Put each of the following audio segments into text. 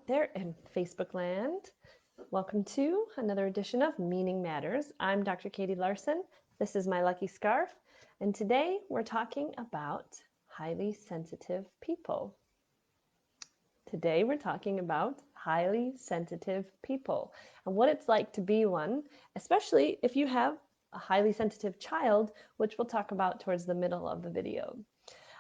there in Facebook land. Welcome to another edition of Meaning Matters. I'm Dr. Katie Larson. This is my lucky scarf. And today we're talking about highly sensitive people. Today we're talking about highly sensitive people and what it's like to be one, especially if you have a highly sensitive child, which we'll talk about towards the middle of the video.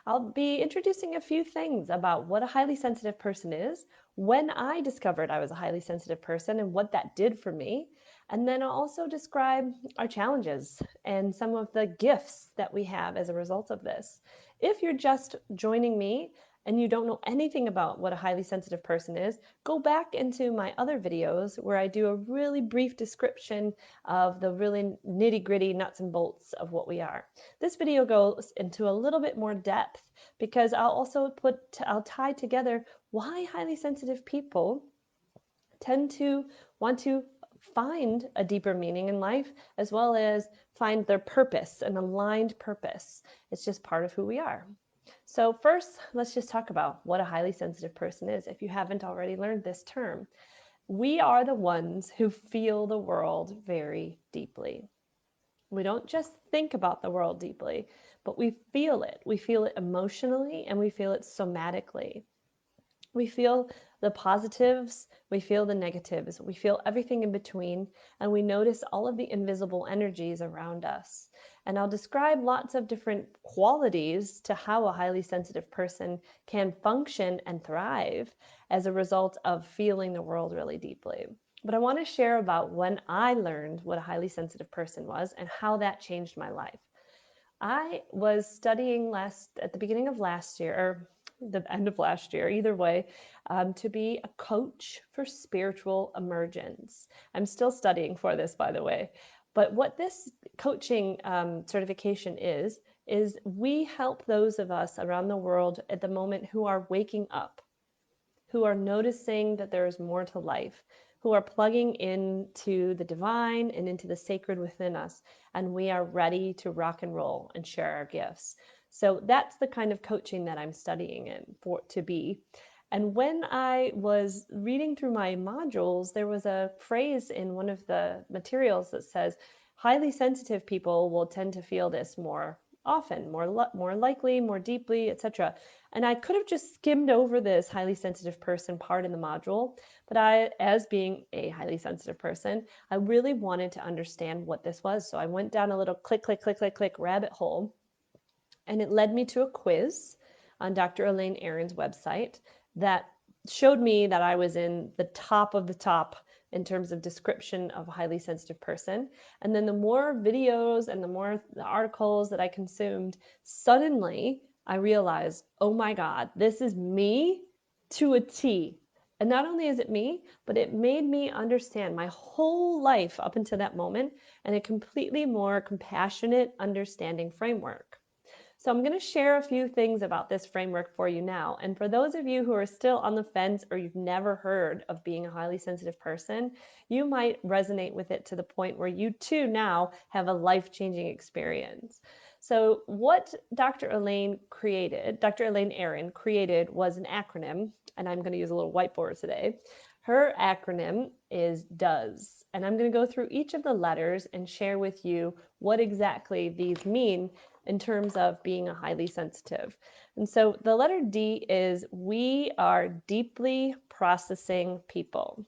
I'll be introducing a few things about what a highly sensitive person is, when I discovered I was a highly sensitive person and what that did for me. And then I'll also describe our challenges and some of the gifts that we have as a result of this. If you're just joining me and you don't know anything about what a highly sensitive person is, go back into my other videos where I do a really brief description of the really nitty-gritty nuts and bolts of what we are. This video goes into a little bit more depth because I'll tie together why highly sensitive people tend to want to find a deeper meaning in life, as well as find their purpose, an aligned purpose. It's just part of who we are. So first, let's just talk about what a highly sensitive person is, if you haven't already learned this term. We are the ones who feel the world very deeply. We don't just think about the world deeply, but we feel it. We feel it emotionally and we feel it somatically. We feel the positives, we feel the negatives, we feel everything in between, and we notice all of the invisible energies around us. And I'll describe lots of different qualities to how a highly sensitive person can function and thrive as a result of feeling the world really deeply. But I want to share about when I learned what a highly sensitive person was and how that changed my life. I was studying at the beginning of last year, or the end of last year, either way, to be a coach for spiritual emergence. I'm still studying for this, by the way. But what this coaching certification is we help those of us around the world at the moment who are waking up, who are noticing that there is more to life, who are plugging into the divine and into the sacred within us, and we are ready to rock and roll and share our gifts. So that's the kind of coaching that I'm studying in for to be. And when I was reading through my modules, there was a phrase in one of the materials that says, highly sensitive people will tend to feel this more often, more likely, more deeply, etc. And I could have just skimmed over this highly sensitive person part in the module, but as being a highly sensitive person, I really wanted to understand what this was. So I went down a little click rabbit hole, and it led me to a quiz on Dr. Elaine Aron's website that showed me that I was in the top of the top in terms of description of a highly sensitive person. And then the more videos and the articles that I consumed, suddenly I realized, oh my God, this is me to a T. And not only is it me, but it made me understand my whole life up until that moment in a completely more compassionate, understanding framework. So I'm going to share a few things about this framework for you now. And for those of you who are still on the fence or you've never heard of being a highly sensitive person, you might resonate with it to the point where you too now have a life-changing experience. So what Dr. Elaine Aron created was an acronym, and I'm going to use a little whiteboard today. Her acronym is DOES, and I'm going to go through each of the letters and share with you what exactly these mean in terms of being a highly sensitive. And so the letter D is we are deeply processing people.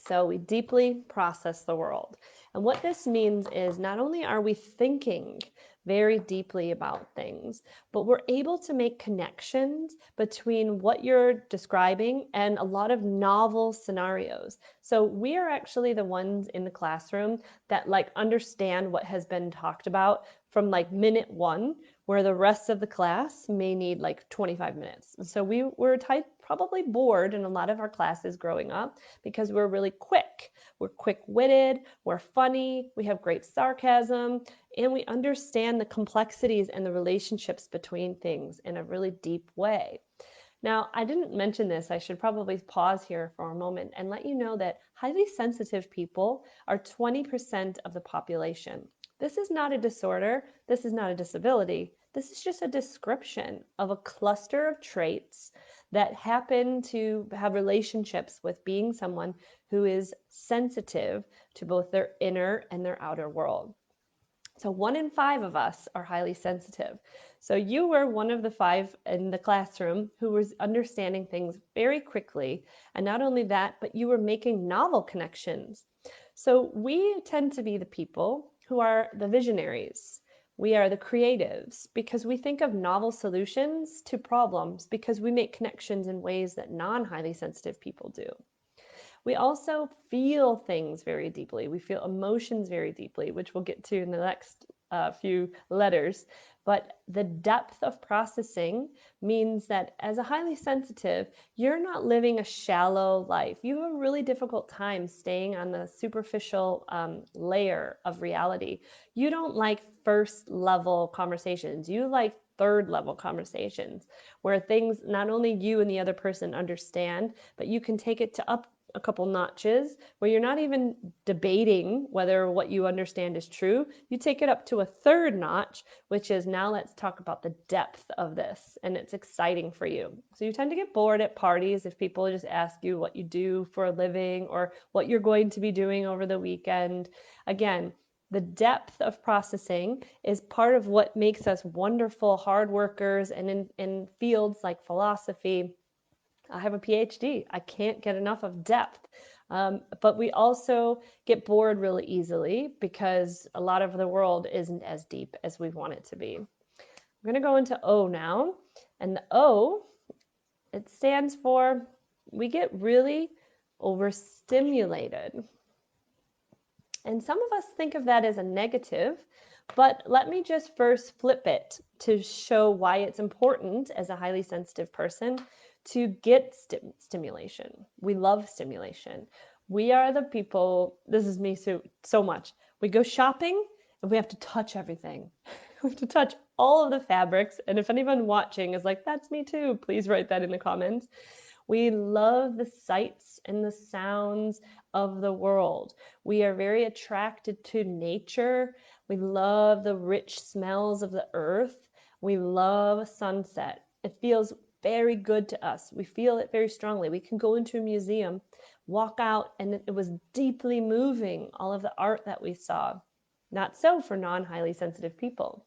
So we deeply process the world. And what this means is not only are we thinking very deeply about things, but we're able to make connections between what you're describing and a lot of novel scenarios. So we are actually the ones in the classroom that understand what has been talked about from minute one, where the rest of the class may need 25 minutes. And so we were probably bored in a lot of our classes growing up because we're really quick. We're quick-witted, we're funny, we have great sarcasm, and we understand the complexities and the relationships between things in a really deep way. Now, I didn't mention this. I should probably pause here for a moment and let you know that highly sensitive people are 20% of the population. This is not a disorder. This is not a disability. This is just a description of a cluster of traits that happen to have relationships with being someone who is sensitive to both their inner and their outer world. So 1 in 5 of us are highly sensitive. So you were one of the 5 in the classroom who was understanding things very quickly. And not only that, but you were making novel connections. So we tend to be the people who are the visionaries. We are the creatives because we think of novel solutions to problems because we make connections in ways that non-highly sensitive people do. We also feel things very deeply. We feel emotions very deeply, which we'll get to in the next few letters. But the depth of processing means that as a highly sensitive, you're not living a shallow life. You have a really difficult time staying on the superficial layer of reality. You don't like first level conversations. You like third level conversations where things not only you and the other person understand, but you can take it to up a couple notches where you're not even debating whether what you understand is true. You take it up to a third notch, which is now let's talk about the depth of this, and it's exciting for you. So you tend to get bored at parties if people just ask you what you do for a living or what you're going to be doing over the weekend. Again, the depth of processing is part of what makes us wonderful hard workers, and in fields like philosophy, I have a PhD. I can't get enough of depth. But we also get bored really easily because a lot of the world isn't as deep as we want it to be. I'm going to go into O now. And the O, it stands for we get really overstimulated. And some of us think of that as a negative, but let me just first flip it to show why it's important as a highly sensitive person to get stimulation. We love stimulation. We are the people, this is me so much. We go shopping and we have to touch everything. We have to touch all of the fabrics. And if anyone watching is like, that's me too, please write that in the comments. We love the sights and the sounds of the world. We are very attracted to nature. We love the rich smells of the earth. We love sunset. It feels very good to us. We feel it very strongly. We can go into a museum, walk out, and it was deeply moving, all of the art that we saw. Not so for non-highly sensitive people.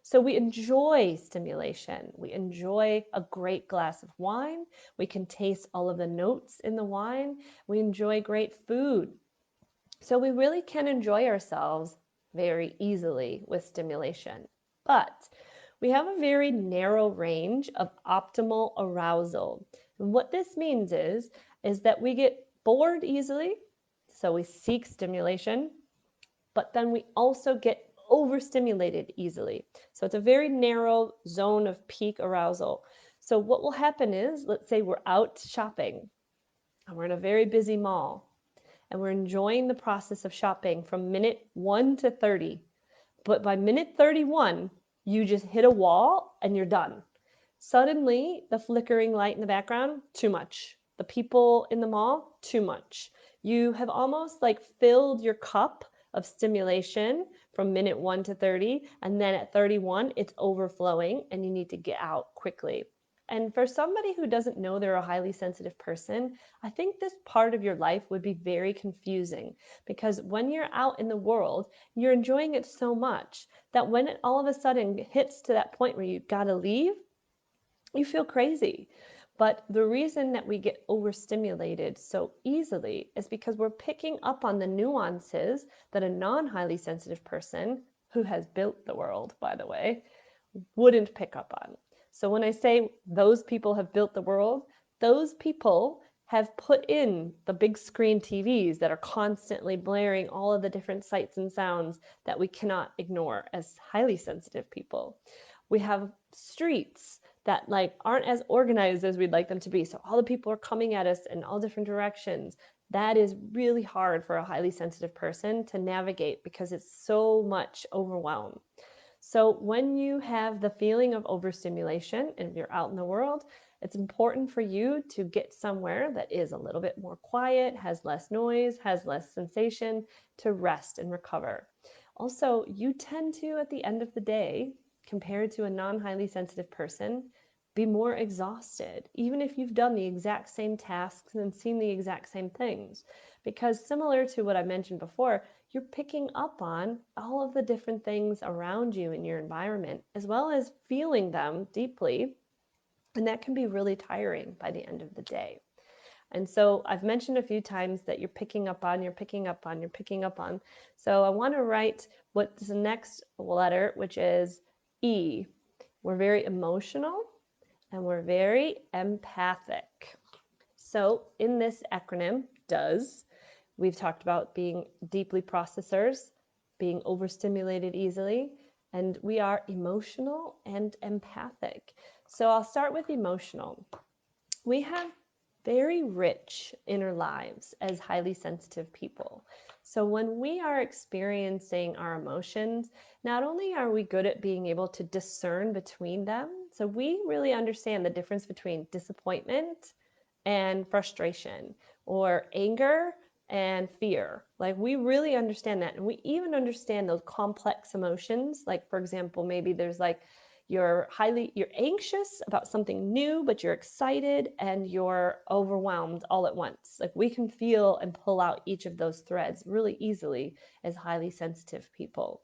So we enjoy stimulation. We enjoy a great glass of wine. We can taste all of the notes in the wine. We enjoy great food. So we really can enjoy ourselves very easily with stimulation. But we have a very narrow range of optimal arousal. And what this means is that we get bored easily, so we seek stimulation, but then we also get overstimulated easily. So it's a very narrow zone of peak arousal. So what will happen is, let's say we're out shopping and we're in a very busy mall and we're enjoying the process of shopping from minute 1 to 30. But by minute 31, you just hit a wall and you're done. Suddenly, the flickering light in the background, too much. The people in the mall, too much. You have almost like filled your cup of stimulation from minute 1 to 30, and then at 31, it's overflowing and you need to get out quickly. And for somebody who doesn't know they're a highly sensitive person, I think this part of your life would be very confusing because when you're out in the world, you're enjoying it so much that when it all of a sudden hits to that point where you gotta leave, you feel crazy. But the reason that we get overstimulated so easily is because we're picking up on the nuances that a non-highly sensitive person, who has built the world, by the way, wouldn't pick up on. So when I say those people have built the world, those people have put in the big screen TVs that are constantly blaring all of the different sights and sounds that we cannot ignore as highly sensitive people. We have streets that like aren't as organized as we'd like them to be. So all the people are coming at us in all different directions. That is really hard for a highly sensitive person to navigate because it's so much overwhelm. So when you have the feeling of overstimulation and you're out in the world, it's important for you to get somewhere that is a little bit more quiet, has less noise, has less sensation, to rest and recover. Also, you tend to, at the end of the day, compared to a non-highly sensitive person, be more exhausted, even if you've done the exact same tasks and seen the exact same things. Because similar to what I mentioned before, you're picking up on all of the different things around you in your environment, as well as feeling them deeply. And that can be really tiring by the end of the day. And so I've mentioned a few times that you're picking up on, you're picking up on, you're picking up on. So I want to write what's the next letter, which is E. We're very emotional and we're very empathic. So in this acronym, DOES, we've talked about being deeply processors, being overstimulated easily, and we are emotional and empathic. So I'll start with emotional. We have very rich inner lives as highly sensitive people. So when we are experiencing our emotions, not only are we good at being able to discern between them, so we really understand the difference between disappointment and frustration, or anger and fear. Like, we really understand that. And we even understand those complex emotions. Like, for example, maybe there's like you're anxious about something new, but you're excited and you're overwhelmed all at once. Like, we can feel and pull out each of those threads really easily as highly sensitive people.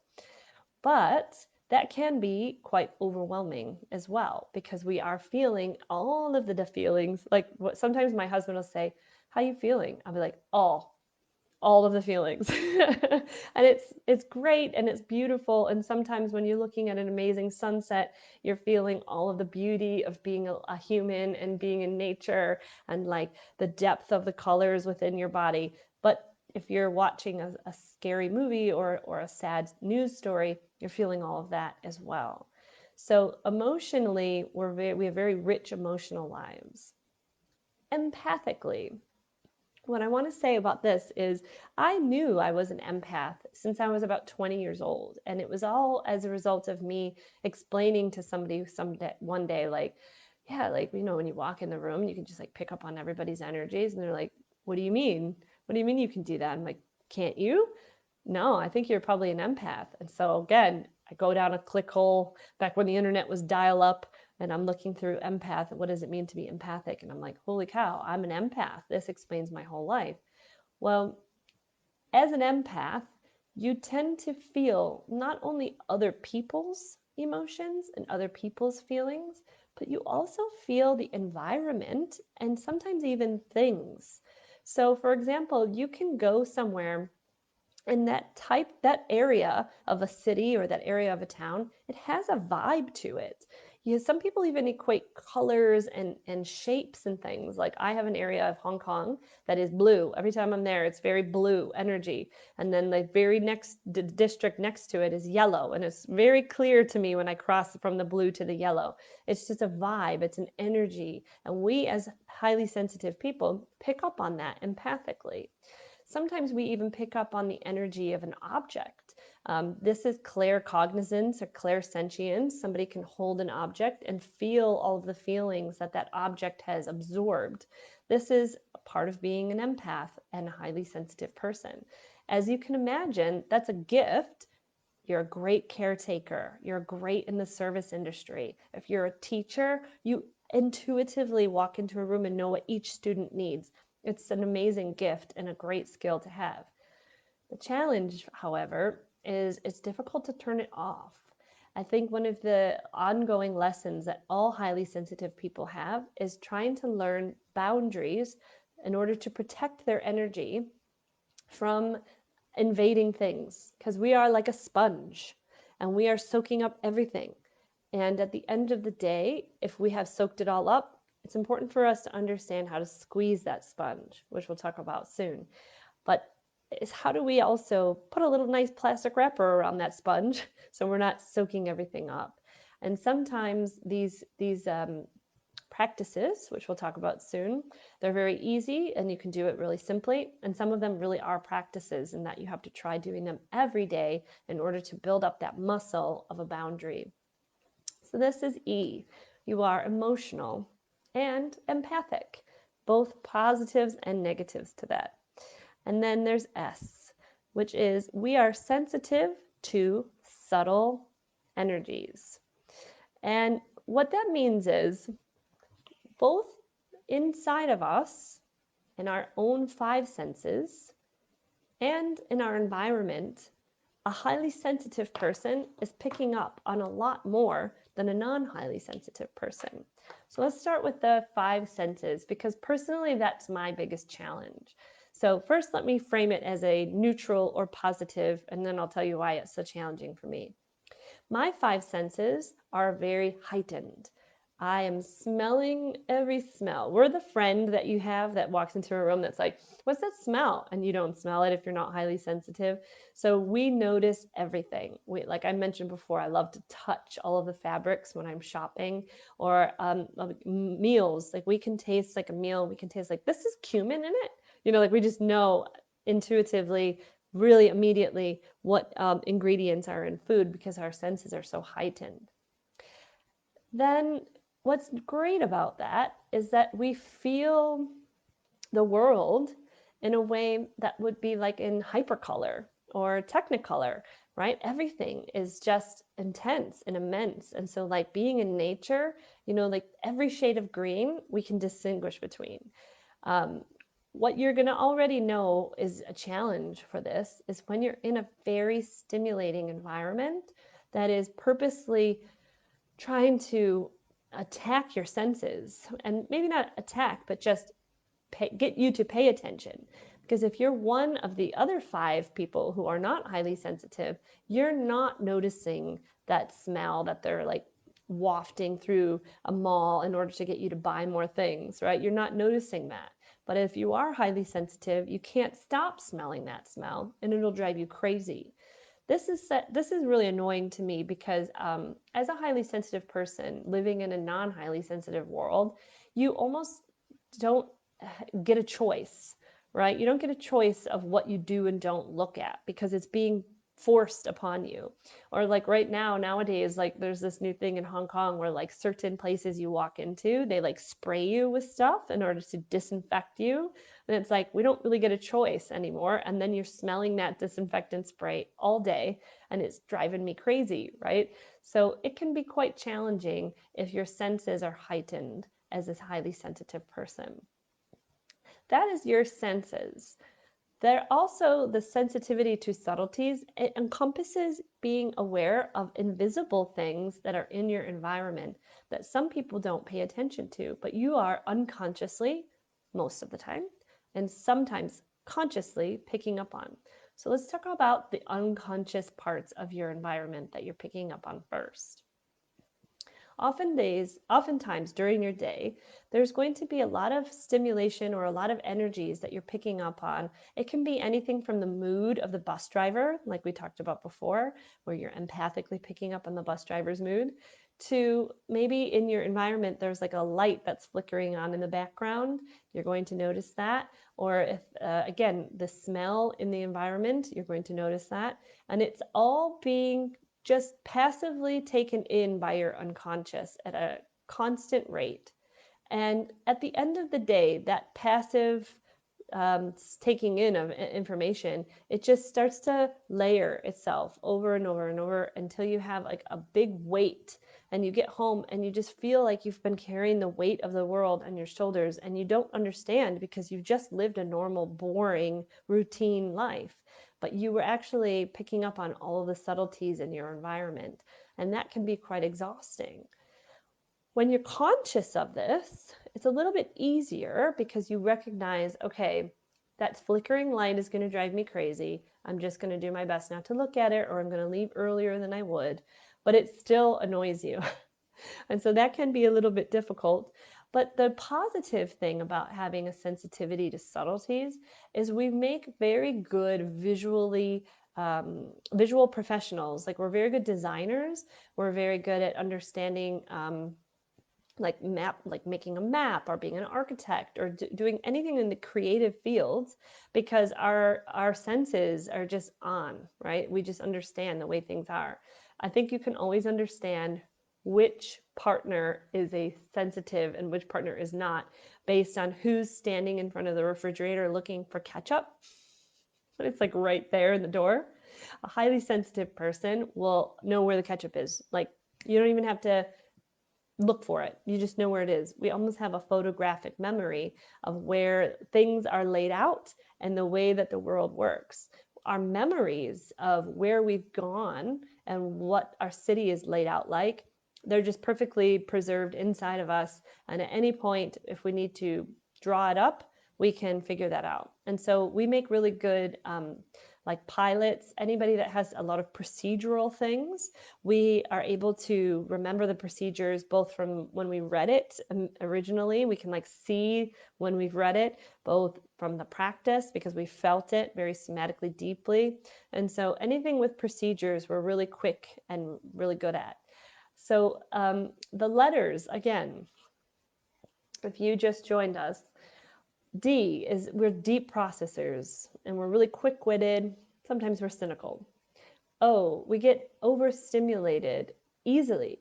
But that can be quite overwhelming as well, because we are feeling all of the feelings. Like, sometimes my husband will say, "How are you feeling?" I'll be like, all of the feelings. And it's great and it's beautiful. And sometimes when you're looking at an amazing sunset, you're feeling all of the beauty of being a human and being in nature, and like the depth of the colors within your body. But if you're watching a scary movie or a sad news story, you're feeling all of that as well. So emotionally, we have very rich emotional lives. Empathically, what I want to say about this is I knew I was an empath since I was about 20 years old. And it was all as a result of me explaining to somebody one day, like, yeah, like, when you walk in the room, you can just like pick up on everybody's energies. And they're like, what do you mean? What do you mean you can do that? I'm like, can't you? No, I think you're probably an empath. And so again, I go down a click hole back when the internet was dial up, and I'm looking through empath. What does it mean to be empathic? And I'm like, holy cow, I'm an empath. This explains my whole life. Well, as an empath, you tend to feel not only other people's emotions and other people's feelings, but you also feel the environment and sometimes even things. So for example, you can go somewhere, and that area of a city or that area of a town, it has a vibe to it. Some people even equate colors and shapes and things. Like, I have an area of Hong Kong that is blue. Every time I'm there, it's very blue energy. And then the very next district next to it is yellow. And it's very clear to me when I cross from the blue to the yellow. It's just a vibe, it's an energy. And we, as highly sensitive people, pick up on that empathically. Sometimes we even pick up on the energy of an object. This is claircognizance or clairsentience. Somebody can hold an object and feel all of the feelings that that object has absorbed. This is a part of being an empath and a highly sensitive person. As you can imagine, that's a gift. You're a great caretaker. You're great in the service industry. If you're a teacher, you intuitively walk into a room and know what each student needs. It's an amazing gift and a great skill to have. The challenge, however, is it's difficult to turn it off. I think one of the ongoing lessons that all highly sensitive people have is trying to learn boundaries in order to protect their energy from invading things, because we are like a sponge and we are soaking up everything. And at the end of the day, if we have soaked it all up, it's important for us to understand how to squeeze that sponge, which we'll talk about soon. But is how do we also put a little nice plastic wrapper around that sponge so we're not soaking everything up? And sometimes these practices, which we'll talk about soon, they're very easy and you can do it really simply. And some of them really are practices in that you have to try doing them every day in order to build up that muscle of a boundary. So this is E. You are emotional and empathic, both positives and negatives to that. And then there's S, which is we are sensitive to subtle energies. And what that means is both inside of us, in our own five senses, and in our environment, a highly sensitive person is picking up on a lot more than a non-highly sensitive person. So let's start with the five senses, because personally that's my biggest challenge. So first, let me frame it as a neutral or positive, and then I'll tell you why it's so challenging for me. My five senses are very heightened. I am smelling every smell. We're the friend that you have that walks into a room that's like, what's that smell? And you don't smell it if you're not highly sensitive. So we notice everything. Like I mentioned before, I love to touch all of the fabrics when I'm shopping, or meals. Like we can taste like a meal. We can taste like, this is cumin in it. Like we just know intuitively, really immediately, what ingredients are in food because our senses are so heightened. Then what's great about that is that we feel the world in a way that would be like in hypercolor or technicolor, right? Everything is just intense and immense. And so like being in nature, like every shade of green we can distinguish between. What you're going to already know is a challenge for this is when you're in a very stimulating environment that is purposely trying to attack your senses, and maybe not attack, but just get you to pay attention. Because if you're one of the other five people who are not highly sensitive, you're not noticing that smell that they're like wafting through a mall in order to get you to buy more things, right? You're not noticing that. But if you are highly sensitive, you can't stop smelling that smell and it'll drive you crazy. This is really annoying to me because as a highly sensitive person living in a non-highly sensitive world, you almost don't get a choice, right? You don't get a choice of what you do and don't look at because it's being forced upon you. Or like right now, nowadays, like there's this new thing in Hong Kong where like certain places you walk into, they like spray you with stuff in order to disinfect you. And it's like, we don't really get a choice anymore. And then you're smelling that disinfectant spray all day and it's driving me crazy, right? So it can be quite challenging if your senses are heightened as a highly sensitive person. That is your senses. They're also the sensitivity to subtleties. It encompasses being aware of invisible things that are in your environment that some people don't pay attention to, but you are unconsciously, most of the time, and sometimes consciously picking up on. So let's talk about the unconscious parts of your environment that you're picking up on first. Oftentimes during your day, there's going to be a lot of stimulation or a lot of energies that you're picking up on. It can be anything from the mood of the bus driver, like we talked about before, where you're empathically picking up on the bus driver's mood, to maybe in your environment, there's like a light that's flickering on in the background. You're going to notice that. Or if, again, the smell in the environment, you're going to notice that. And it's all being just passively taken in by your unconscious at a constant rate. And at the end of the day, that passive taking in of information, it just starts to layer itself over and over and over until you have like a big weight, and you get home and you just feel like you've been carrying the weight of the world on your shoulders, and you don't understand because you've just lived a normal, boring, routine life. But you were actually picking up on all of the subtleties in your environment, and that can be quite exhausting. When you're conscious of this, it's a little bit easier because you recognize, okay, that flickering light is going to drive me crazy. I'm just going to do my best not to look at it, or I'm going to leave earlier than I would, but it still annoys you. And so that can be a little bit difficult. But the positive thing about having a sensitivity to subtleties is we make very good visual professionals. Like we're very good designers. We're very good at understanding like making a map or being an architect or doing anything in the creative fields, because our senses are just on, right? We just understand the way things are. I think you can always understand which partner is a sensitive and which partner is not based on who's standing in front of the refrigerator looking for ketchup. It's like right there in the door. A highly sensitive person will know where the ketchup is. Like you don't even have to look for it. You just know where it is. We almost have a photographic memory of where things are laid out and the way that the world works. Our memories of where we've gone and what our city is laid out like, they're just perfectly preserved inside of us. And at any point, if we need to draw it up, we can figure that out. And so we make really good like pilots, anybody that has a lot of procedural things, we are able to remember the procedures both from when we read it originally, we can like see when we've read it, both from the practice because we felt it very somatically deeply. And so anything with procedures we're really quick and really good at. So the letters, again, if you just joined us, D is we're deep processors and we're really quick-witted. Sometimes we're cynical. O, we get overstimulated easily,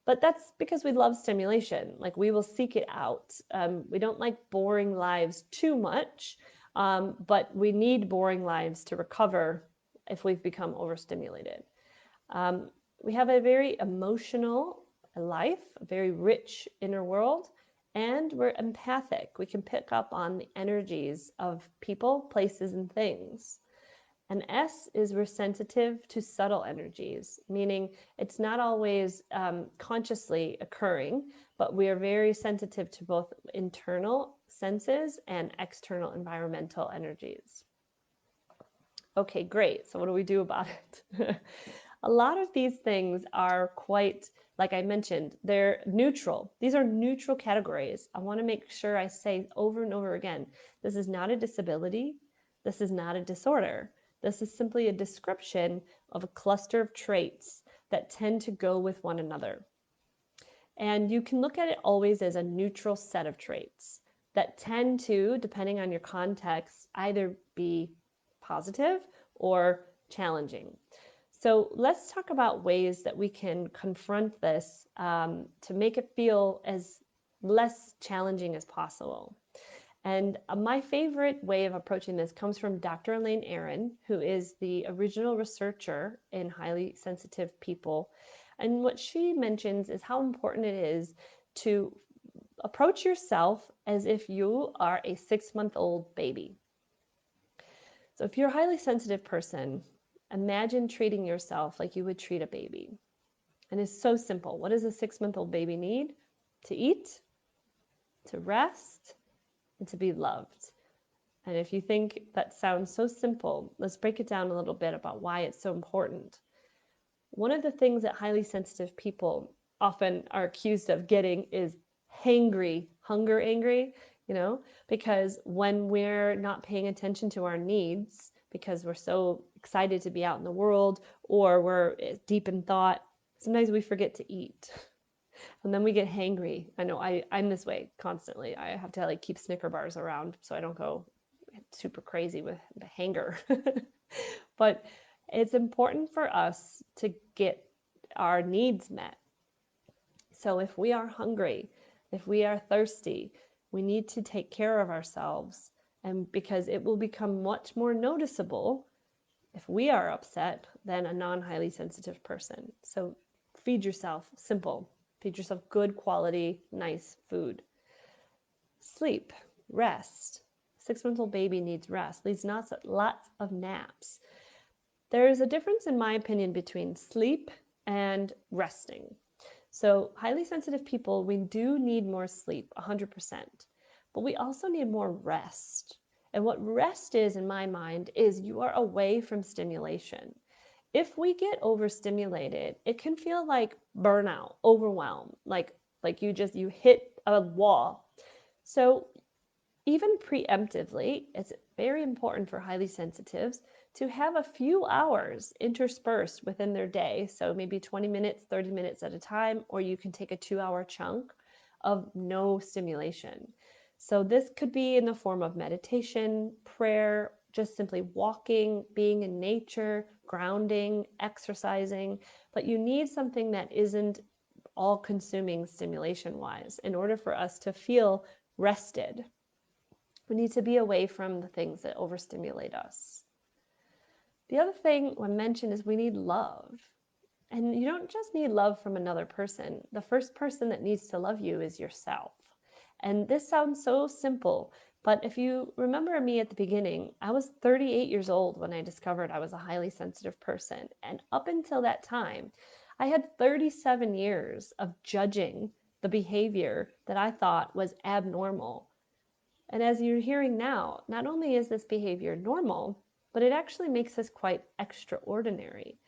but that's because we love stimulation. Like we will seek it out. We don't like boring lives too much, but we need boring lives to recover if we've become overstimulated. We have a very emotional life, a very rich inner world, and we're empathic. We can pick up on the energies of people, places, and things. And S is we're sensitive to subtle energies, meaning it's not always consciously occurring, but we are very sensitive to both internal senses and external environmental energies. Okay, great. So what do we do about it? A lot of these things are quite, like I mentioned, they're neutral. These are neutral categories. I want to make sure I say over and over again, this is not a disability. This is not a disorder. This is simply a description of a cluster of traits that tend to go with one another. And you can look at it always as a neutral set of traits that tend to, depending on your context, either be positive or challenging. So let's talk about ways that we can confront this to make it feel as less challenging as possible. And my favorite way of approaching this comes from Dr. Elaine Aron, who is the original researcher in highly sensitive people. And what she mentions is how important it is to approach yourself as if you are a 6-month-old baby. So if you're a highly sensitive person, imagine treating yourself like you would treat a baby. And it's so simple. What does a 6-month-old baby need? To eat, to rest, and to be loved. And if you think that sounds so simple, let's break it down a little bit about why it's so important. One of the things that highly sensitive people often are accused of getting is hangry, hunger angry, because when we're not paying attention to our needs, because we're so excited to be out in the world or we're deep in thought, sometimes we forget to eat. And then we get hangry. I know I'm this way constantly. I have to like keep Snicker bars around so I don't go super crazy with the hanger. But it's important for us to get our needs met. So if we are hungry, if we are thirsty, we need to take care of ourselves, and because it will become much more noticeable if we are upset than a non-highly sensitive person. So feed yourself, simple. Feed yourself good quality, nice food. Sleep, rest. 6-month-old baby needs rest, needs lots of naps. There's a difference, in my opinion, between sleep and resting. So highly sensitive people, we do need more sleep, 100%, but we also need more rest. And what rest is, in my mind, is you are away from stimulation. If we get overstimulated, it can feel like burnout, overwhelm, like you hit a wall. So even preemptively, it's very important for highly sensitives to have a few hours interspersed within their day. So maybe 20 minutes, 30 minutes at a time, or you can take a 2-hour chunk of no stimulation. So this could be in the form of meditation, prayer, just simply walking, being in nature, grounding, exercising, but you need something that isn't all-consuming stimulation-wise in order for us to feel rested. We need to be away from the things that overstimulate us. The other thing I mentioned is we need love. And you don't just need love from another person. The first person that needs to love you is yourself. And this sounds so simple, but if you remember me at the beginning, I was 38 years old when I discovered I was a highly sensitive person. And up until that time, I had 37 years of judging the behavior that I thought was abnormal. And as you're hearing now, not only is this behavior normal, but it actually makes us quite extraordinary.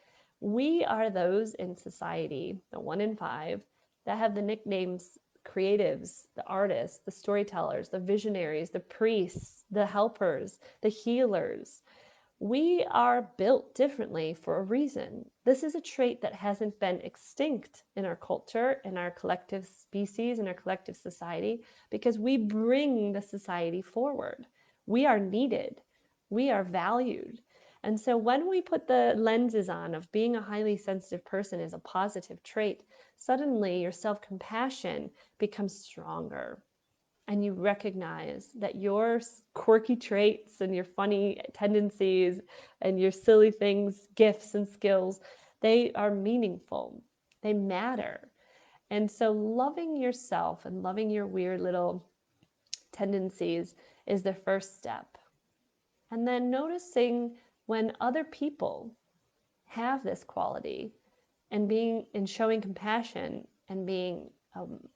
We are those in society, the 1 in 5, that have the nicknames creatives, the artists, the storytellers, the visionaries, the priests, the helpers, the healers. We are built differently for a reason. This is a trait that hasn't been extinct in our culture, in our collective species, in our collective society, because we bring the society forward. We are needed. We are valued. And so when we put the lenses on of being a highly sensitive person as a positive trait, suddenly your self-compassion becomes stronger, and you recognize that your quirky traits and your funny tendencies and your silly things, gifts and skills, they are meaningful. They matter. And so loving yourself and loving your weird little tendencies is the first step. And then noticing when other people have this quality and showing compassion and being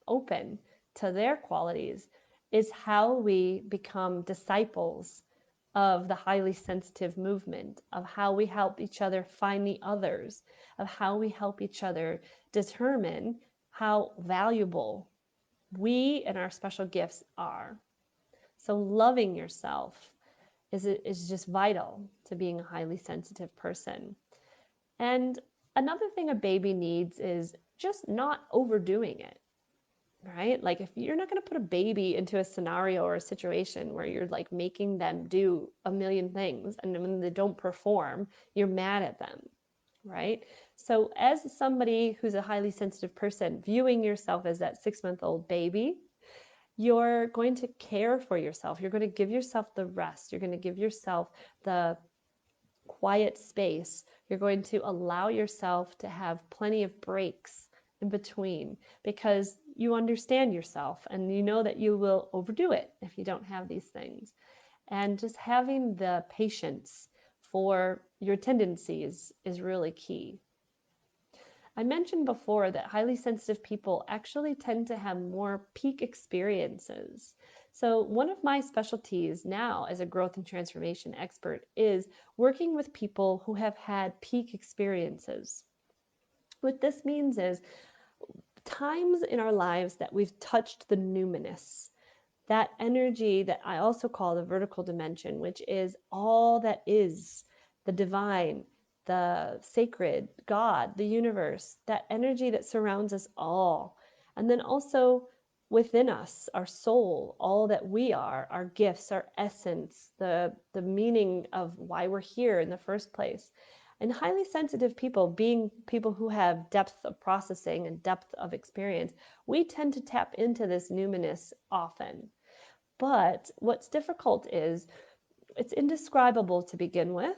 open to their qualities is how we become disciples of the highly sensitive movement, of how we help each other find the others, of how we help each other determine how valuable we and our special gifts are. So loving yourself is just vital to being a highly sensitive person. And another thing a baby needs is just not overdoing it, right? Like if you're not going to put a baby into a scenario or a situation where you're like making them do a million things, and when they don't perform, you're mad at them, right? So as somebody who's a highly sensitive person, viewing yourself as that 6-month-old baby, you're going to care for yourself. You're going to give yourself the rest. You're going to give yourself the quiet space. You're going to allow yourself to have plenty of breaks in between, because you understand yourself and you know that you will overdo it if you don't have these things. And just having the patience for your tendencies is really key. I mentioned before that highly sensitive people actually tend to have more peak experiences. So one of my specialties now as a growth and transformation expert is working with people who have had peak experiences. What this means is times in our lives that we've touched the numinous, that energy that I also call the vertical dimension, which is all that is, the divine, the sacred, God, the universe, that energy that surrounds us all. And then also within us, our soul, all that we are, our gifts, our essence, the meaning of why we're here in the first place. And highly sensitive people, being people who have depth of processing and depth of experience, we tend to tap into this numinous often. But what's difficult is it's indescribable to begin with,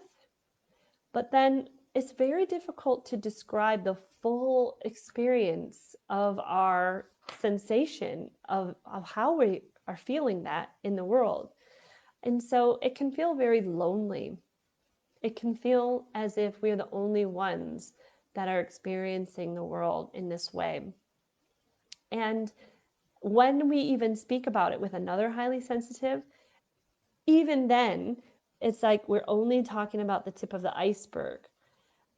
but then it's very difficult to describe the full experience of our sensation of how we are feeling that in the world. And so it can feel very lonely. It can feel as if we're the only ones that are experiencing the world in this way. And when we even speak about it with another highly sensitive, even then, it's like we're only talking about the tip of the iceberg.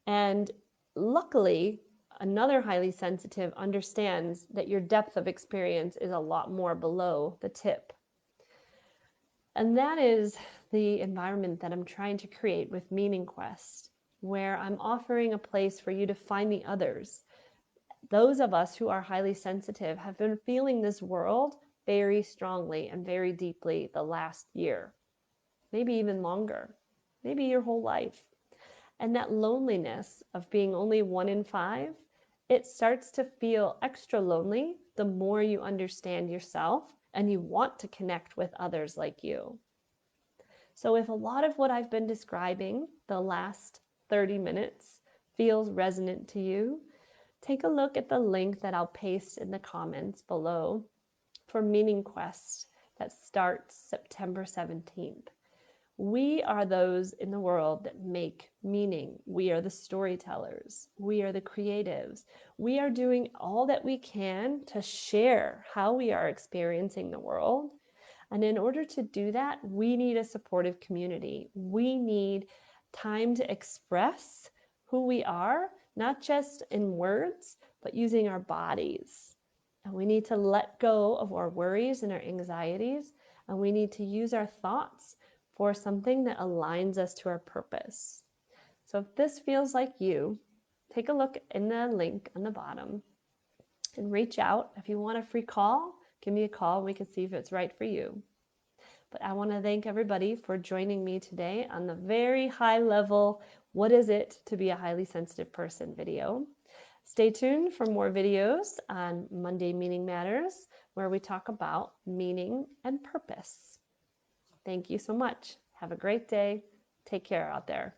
And luckily, another highly sensitive understands that your depth of experience is a lot more below the tip. And that is the environment that I'm trying to create with Meaning Quest, where I'm offering a place for you to find the others. Those of us who are highly sensitive have been feeling this world very strongly and very deeply the last year, maybe even longer, maybe your whole life. And that loneliness of being only 1 in 5, it starts to feel extra lonely the more you understand yourself and you want to connect with others like you. So if a lot of what I've been describing the last 30 minutes feels resonant to you, take a look at the link that I'll paste in the comments below for Meaning Quest that starts September 17th. We are those in the world that make meaning. We are the storytellers. We are the creatives. We are doing all that we can to share how we are experiencing the world. And in order to do that, we need a supportive community. We need time to express who we are, not just in words, but using our bodies. And we need to let go of our worries and our anxieties, and we need to use our thoughts for something that aligns us to our purpose. So if this feels like you, take a look in the link on the bottom and reach out. If you want a free call, give me a call. We can see if it's right for you. But I want to thank everybody for joining me today on the very high level, what is it to be a highly sensitive person video. Stay tuned for more videos on Monday Meaning Matters, where we talk about meaning and purpose. Thank you so much. Have a great day. Take care out there.